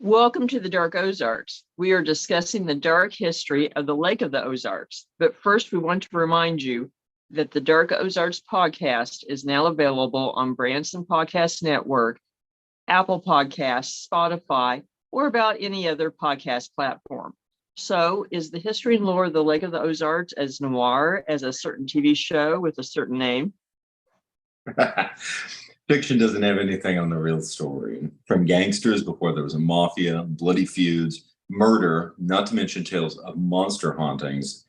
Welcome to the Dark Ozarks. We are discussing the dark history of the Lake of the Ozarks. But first, we want to remind you that the Dark Ozarks podcast is now available on Branson Podcast Network, Apple Podcasts, Spotify, or about any other podcast platform. So, is the history and lore of the Lake of the Ozarks as noir as a certain TV show with a certain name? Fiction doesn't have anything on the real story. From gangsters before there was a mafia, bloody feuds, murder, not to mention tales of monster hauntings.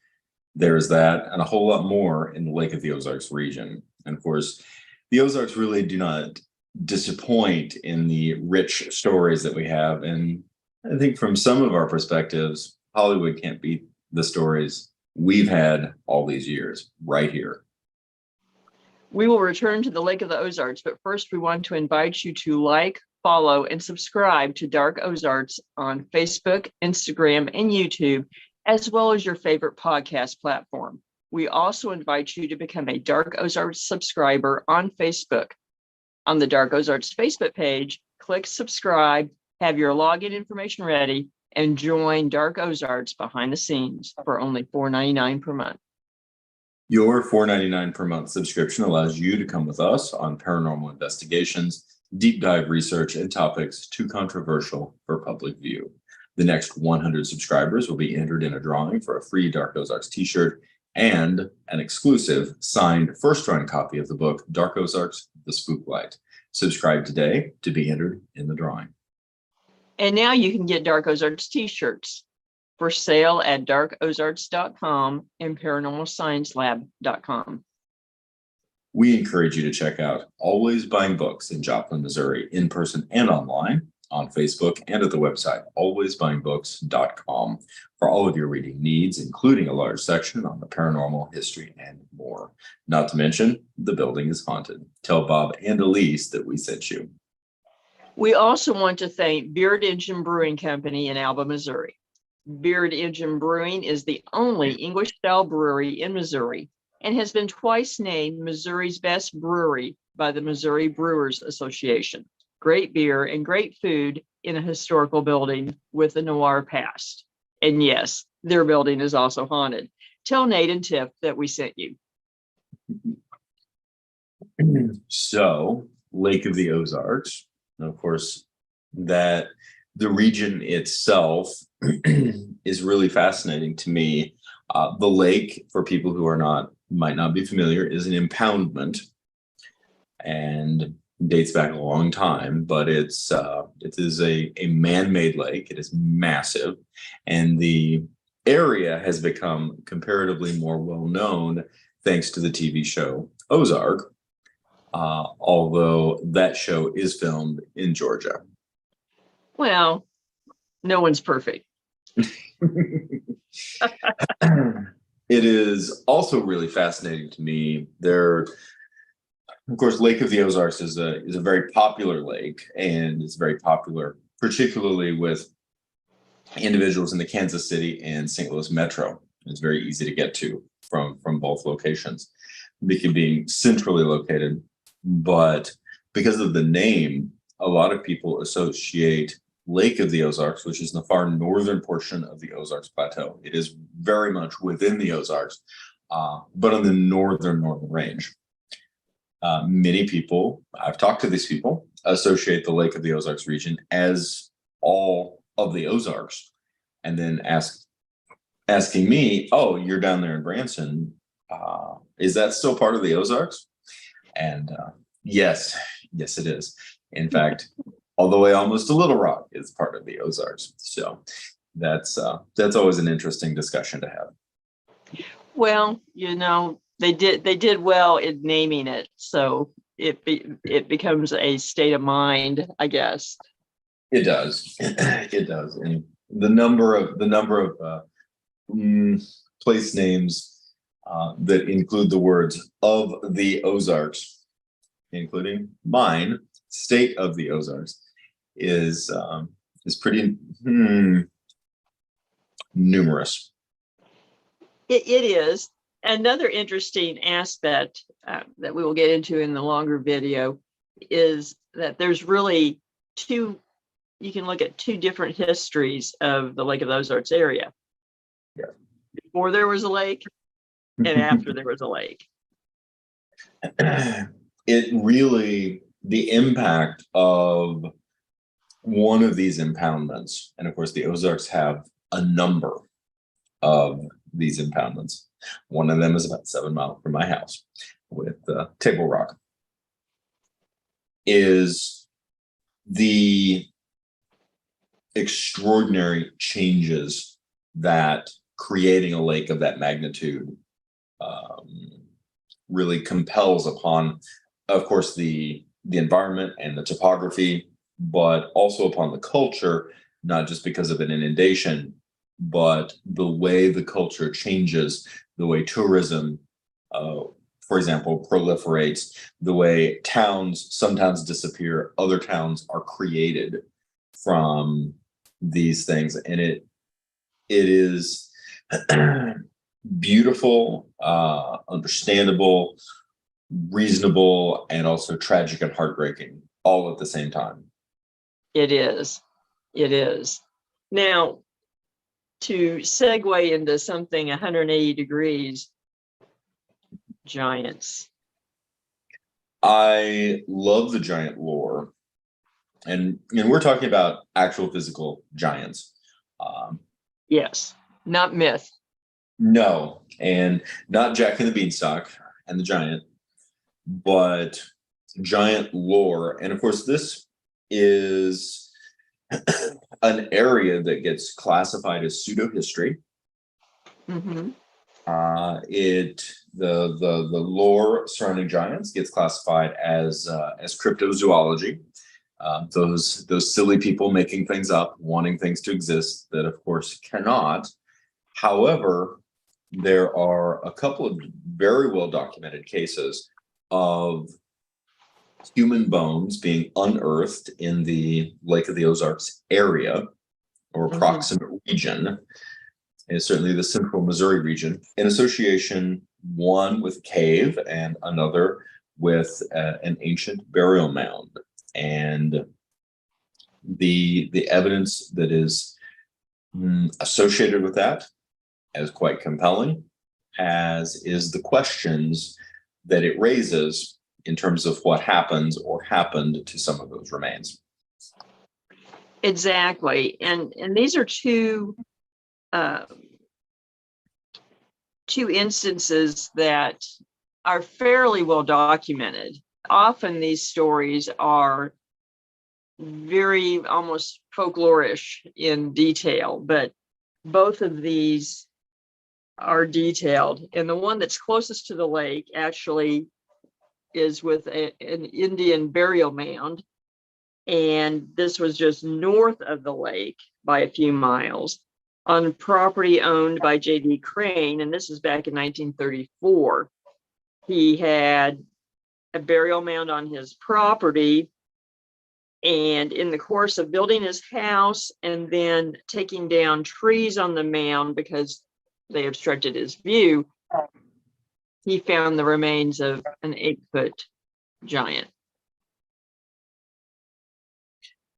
There is that and a whole lot more in the Lake of the Ozarks region. And of course, the Ozarks really do not disappoint in the rich stories that we have. And I think from some of our perspectives, Hollywood can't beat the stories we've had all these years right here. We will return to the Lake of the Ozarks, but first we want to invite you to like, follow, and subscribe to Dark Ozarks on Facebook, Instagram, and YouTube, as well as your favorite podcast platform. We also invite you to become a Dark Ozarks subscriber on Facebook. On the Dark Ozarks Facebook page, click subscribe, have your login information ready, and join Dark Ozarks behind the scenes for only $4.99 per month. Your $4.99 per month subscription allows you to come with us on paranormal investigations, deep dive research, and topics too controversial for public view. The next 100 subscribers will be entered in a drawing for a free Dark Ozarks t-shirt and an exclusive signed first-run copy of the book Dark Ozarks, The Spooklight. Subscribe today to be entered in the drawing. And now you can get Dark Ozarks t-shirts for sale at darkozarks.com and paranormalsciencelab.com. We encourage you to check out Always Buying Books in Joplin, Missouri, in person and online, on Facebook and at the website alwaysbuyingbooks.com for all of your reading needs, including a large section on the paranormal, history, and more. Not to mention, the building is haunted. Tell Bob and Elise that we sent you. We also want to thank Beard Engine Brewing Company in Alba, Missouri. Beard Engine Brewing is the only English-style brewery in Missouri and has been twice named Missouri's best brewery by the Missouri Brewers Association. Great beer and great food in a historical building with a noir past. And yes, their building is also haunted. Tell Nate and Tiff that we sent you. So, Lake of the Ozarks, and of course, that the region itself is really fascinating to me. The lake, for people who might not be familiar, is an impoundment and dates back a long time, but it is a man-made lake. It is massive, and the area has become comparatively more well-known thanks to the TV show Ozark, although that show is filmed in Georgia. Well, no one's perfect. It is also really fascinating to me. Of course, Lake of the Ozarks is a very popular lake, and it's very popular, particularly with individuals in the Kansas City and St. Louis metro. It's very easy to get to from both locations, being centrally located. But because of the name, a lot of people associate Lake of the Ozarks, which is in the far northern portion of the Ozarks Plateau. It is very much within the Ozarks, but on the northern range. Many people, I've talked to these people, associate the Lake of the Ozarks region as all of the Ozarks, and then asking me, "Oh, you're down there in Branson. Is that still part of the Ozarks?" And yes, it is. In fact, all the way almost to Little Rock is part of the Ozarks. So that's always an interesting discussion to have. Well, they did well in naming it, so it becomes a state of mind, I guess. It does. It does. And the number of place names that include the words "of the Ozarks," including mine, State of the Ozarks, is pretty numerous. It is. Another interesting aspect that we will get into in the longer video is that there's really two you can look at two different histories of the Lake of the Ozarks area. Yeah. Before there was a lake and after there was a lake. It really, the impact of one of these impoundments, and of course the Ozarks have a number of these impoundments. One of them is about 7 miles from my house with Table Rock, is the extraordinary changes that creating a lake of that magnitude really compels upon, of course, the environment and the topography, but also upon the culture, not just because of an inundation, but the way the culture changes, the way tourism, for example, proliferates, the way towns sometimes disappear, other towns are created from these things. And it is beautiful, understandable, reasonable, and also tragic and heartbreaking all at the same time. It is. It is. Now, to segue into something 180 degrees, giants. I love the giant lore. And we're talking about actual physical giants. Yes, not myth. No, and not Jack and the Beanstalk and the Giant, but giant lore. And of course, this is an area that gets classified as pseudo history. Mm-hmm. The lore surrounding giants gets classified as cryptozoology. Those silly people making things up, wanting things to exist that of course cannot. However, there are a couple of very well documented cases of human bones being unearthed in the Lake of the Ozarks area or approximate region, and certainly the central Missouri region, in association, one with cave and another with an ancient burial mound. And the evidence that is associated with that as quite compelling, as is the questions that it raises in terms of what happens or happened to some of those remains. Exactly. And these are two instances that are fairly well documented. Often these stories are very almost folklorish in detail, but both of these are detailed. And the one that's closest to the lake actually is with an Indian burial mound. And this was just north of the lake by a few miles on property owned by J.D. Crane. And this is back in 1934. He had a burial mound on his property. And in the course of building his house and then taking down trees on the mound because they obstructed his view, he found the remains of an 8-foot giant.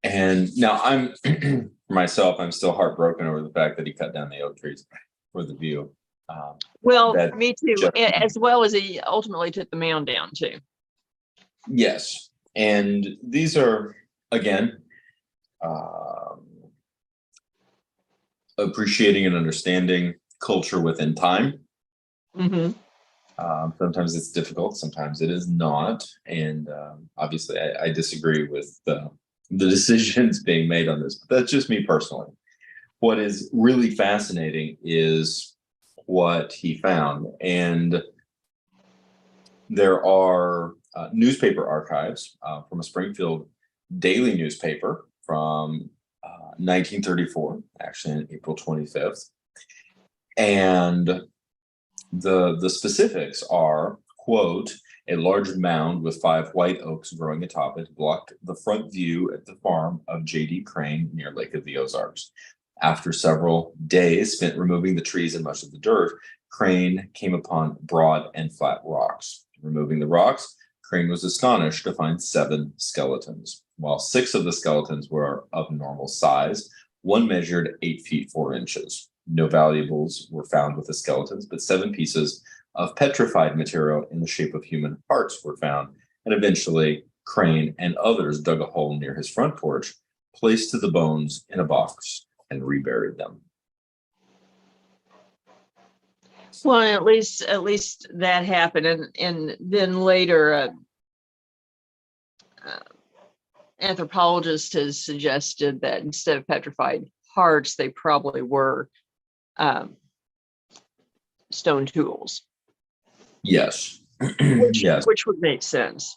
And now I'm, for myself, I'm still heartbroken over the fact that he cut down the oak trees for the view. Well, me too, as well as he ultimately took the mound down too. Yes. And these are, again, appreciating and understanding culture within time. Mm-hmm. Sometimes it's difficult, sometimes it is not. And obviously, I disagree with the decisions being made on this, but that's just me personally. What is really fascinating is what he found. And there are newspaper archives from a Springfield daily newspaper from 1934, actually on April 25th. And the specifics are, quote, a large mound with 5 white oaks growing atop it blocked the front view at the farm of J.D. Crane near Lake of the Ozarks. After several days spent removing the trees and much of the dirt, Crane came upon broad and flat rocks. Removing the rocks, Crane was astonished to find 7 skeletons. while 6 of the skeletons were of normal size. One measured 8 feet 4 inches. No valuables were found with the skeletons, but 7 pieces of petrified material in the shape of human hearts were found. And eventually, Crane and others dug a hole near his front porch, placed the bones in a box, and reburied them. Well, at least that happened, and then later, anthropologist has suggested that instead of petrified hearts, they probably were stone tools. Yes. Yes. Which would make sense.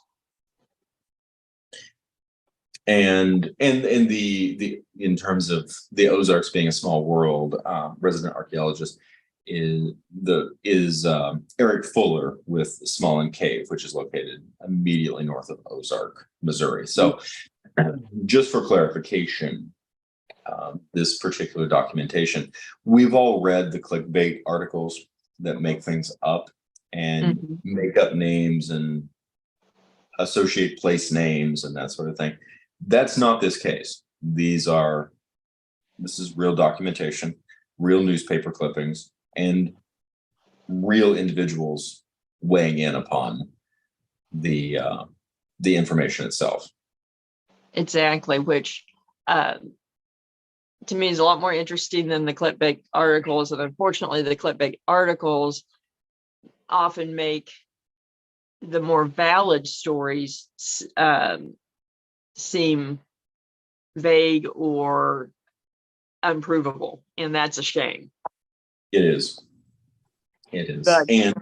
And the in terms of the Ozarks being a small world, resident archaeologist is Eric Fuller with Smallin Cave, which is located immediately north of Ozark, Missouri. So, just for clarification, this particular documentation, we've all read the clickbait articles that make things up and make up names and associate place names and that sort of thing. That's not this case. This is real documentation, real newspaper clippings, and real individuals weighing in upon the information itself. Exactly, which to me is a lot more interesting than the clickbait articles. And unfortunately, the clickbait articles often make the more valid stories seem vague or unprovable, and that's a shame. It is. And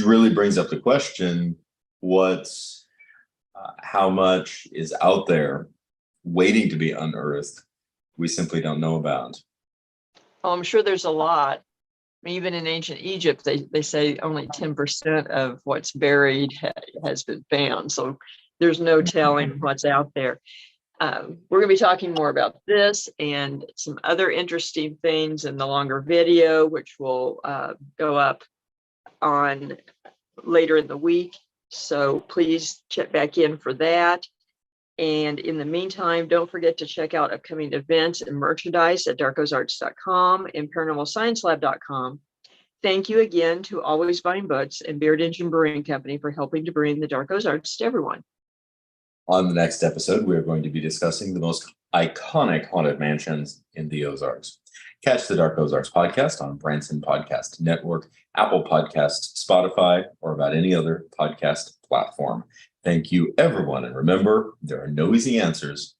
really brings up the question, how much is out there waiting to be unearthed we simply don't know about? Oh, I'm sure there's a lot. I mean, even in ancient Egypt, they say only 10% of what's buried has been found. So there's no telling what's out there. We're going to be talking more about this and some other interesting things in the longer video, which will go up on later in the week. So please check back in for that. And in the meantime, don't forget to check out upcoming events and merchandise at darkozarks.com and paranormalsciencelab.com. Thank you again to Always Buying Books and Beard Engine Brewing Company for helping to bring the Dark Ozarks to everyone. On the next episode, we are going to be discussing the most iconic haunted mansions in the Ozarks. Catch the Dark Ozarks podcast on Branson Podcast Network, Apple Podcasts, Spotify, or about any other podcast platform. Thank you, everyone. And remember, there are no easy answers,